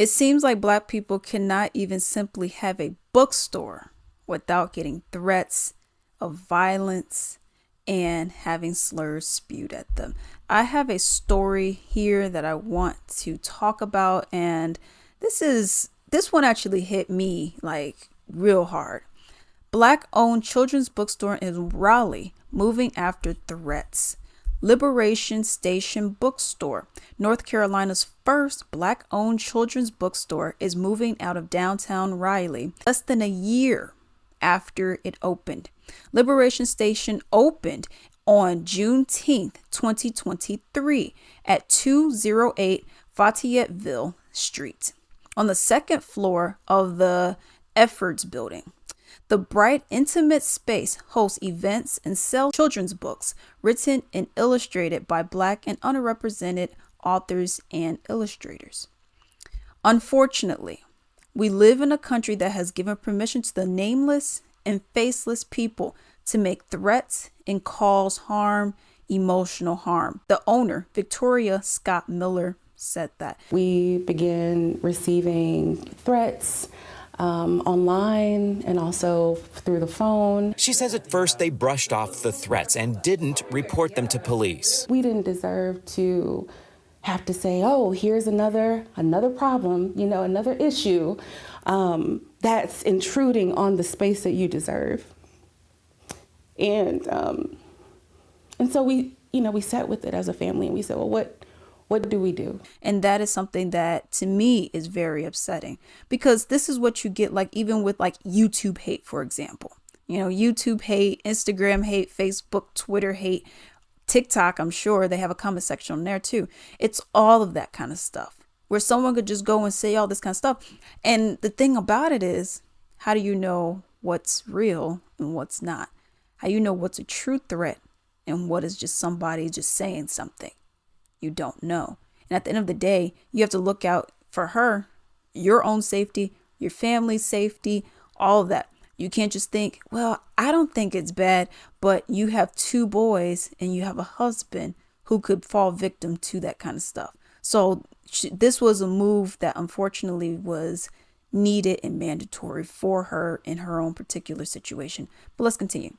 It seems like Black people cannot even simply have a bookstore without getting threats of violence and having slurs spewed at them. I have a story here that I want to talk about, and this one actually hit me like real hard. Black owned children's bookstore in Raleigh moving after threats. Liberation Station Bookstore, North Carolina's first Black owned children's bookstore, is moving out of downtown Raleigh less than a year after it opened. Liberation Station opened on Juneteenth, 2023 at 208 Fayetteville Street on the second floor of the Efforts Building. The bright, intimate space hosts events and sells children's books written and illustrated by Black and underrepresented authors and illustrators. Unfortunately, we live in a country that has given permission to the nameless and faceless people to make threats and cause harm, emotional harm. The owner, Victoria Scott Miller, said that. We began receiving threats online and also through the phone. She says at first they brushed off the threats and didn't report them to police. We didn't deserve to have to say, oh, here's another problem, another issue that's intruding on the space that you deserve. And so we sat with it as a family and we said, well, what do we do? And that is something that to me is very upsetting, because this is what you get, like even with like YouTube hate, for example. YouTube hate, Instagram hate, Facebook, Twitter hate, TikTok, I'm sure they have a comment section on there too. It's all of that kind of stuff where someone could just go and say all this kind of stuff. And the thing about it is, how do you know what's real and what's not? How do you know what's a true threat and what is just somebody just saying something? You don't know. And at the end of the day, you have to look out for her, your own safety, your family's safety, all of that. You can't just think, well, I don't think it's bad, but you have 2 boys and you have a husband who could fall victim to that kind of stuff. So this was a move that unfortunately was needed and mandatory for her in her own particular situation. But let's continue.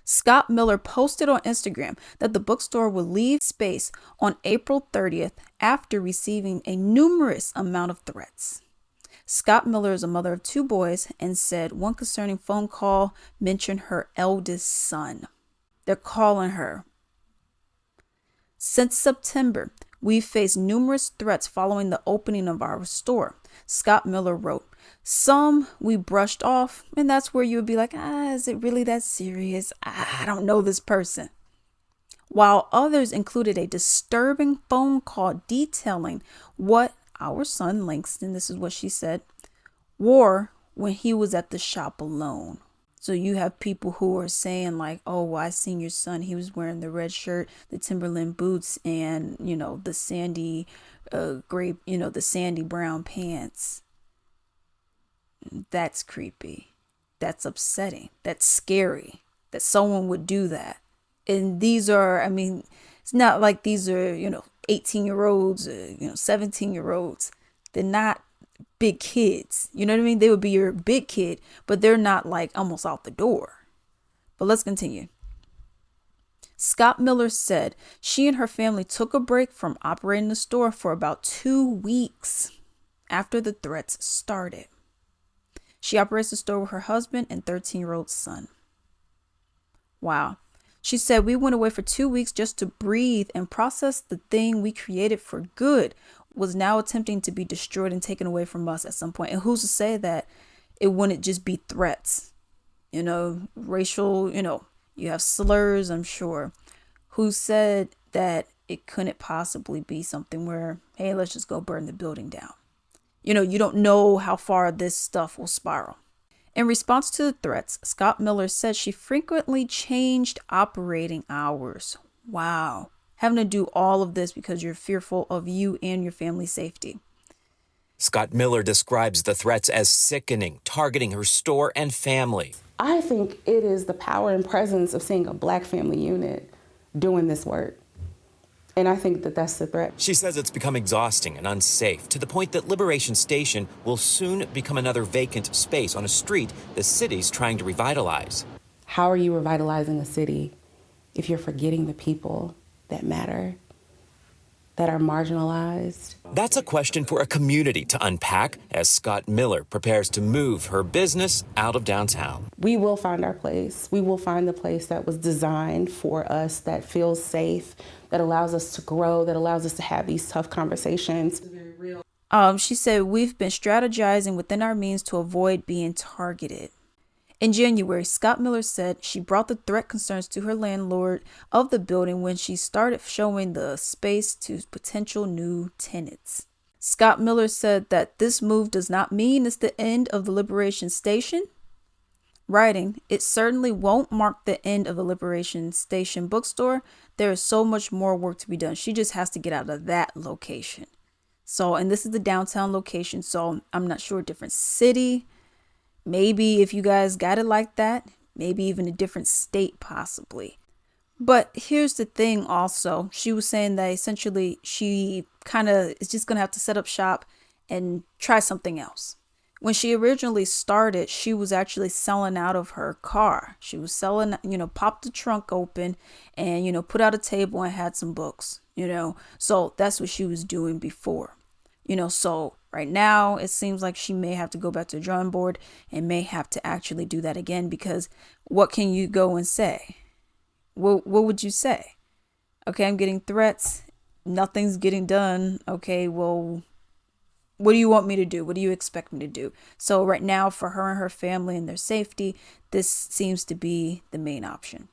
Scott Miller posted on Instagram that the bookstore would leave space on April 30th after receiving a numerous amount of threats. Scott Miller is a mother of 2 boys and said one concerning phone call mentioned her eldest son. They're calling her. Since September, we've faced numerous threats following the opening of our store, Scott Miller wrote. Some we brushed off, and that's where you would be like, is it really that serious? I don't know this person. While others included a disturbing phone call detailing what our son Langston, this is what she said, wore when he was at the shop alone. So you have people who are saying like, oh, well, I seen your son. He was wearing the red shirt, the Timberland boots, and, the sandy gray, the sandy brown pants. That's creepy. That's upsetting. That's scary that someone would do that. And these are, it's not like these are, 18-year-olds, 17-year-olds. They're not big kids. You know what I mean? They would be your big kid, but they're not like almost out the door. But let's continue. Scott Miller said she and her family took a break from operating the store for about 2 weeks after the threats started. She operates the store with her husband and 13-year-old son. Wow. She said, we went away for 2 weeks just to breathe and process the thing we created for good was now attempting to be destroyed and taken away from us at some point. And who's to say that it wouldn't just be threats? Racial, you have slurs, I'm sure. Who said that it couldn't possibly be something where, hey, let's just go burn the building down? You don't know how far this stuff will spiral. In response to the threats, Scott Miller said she frequently changed operating hours. Wow. Having to do all of this because you're fearful of you and your family's safety. Scott Miller describes the threats as sickening, targeting her store and family. I think it is the power and presence of seeing a Black family unit doing this work And I think that that's the threat. She says it's become exhausting and unsafe to the point that Liberation Station will soon become another vacant space on a street the city's trying to revitalize. How are you revitalizing a city if you're forgetting the people that matter, that are marginalized? That's a question for a community to unpack as Scott Miller prepares to move her business out of downtown. We will find our place. We will find the place that was designed for us, that feels safe, that allows us to grow, that allows us to have these tough conversations. She said, we've been strategizing within our means to avoid being targeted. In January, Scott Miller said she brought the threat concerns to her landlord of the building when she started showing the space to potential new tenants. Scott Miller said that this move does not mean it's the end of the Liberation Station. Writing, it certainly won't mark the end of the Liberation Station bookstore. There is so much more work to be done. She just has to get out of that location. So, and this is the downtown location, so I'm not sure, different city. Maybe if you guys got it like that, maybe even a different state possibly. But here's the thing also. She was saying that essentially she kind of is just going to have to set up shop and try something else. When she originally started, she was actually selling out of her car. She was selling, popped the trunk open and, put out a table and had some books, So that's what she was doing before. So right now it seems like she may have to go back to the drawing board and may have to actually do that again, because what can you go and say? What would you say? Okay, I'm getting threats. Nothing's getting done. Okay, well, what do you want me to do? What do you expect me to do? So right now, for her and her family and their safety, this seems to be the main option.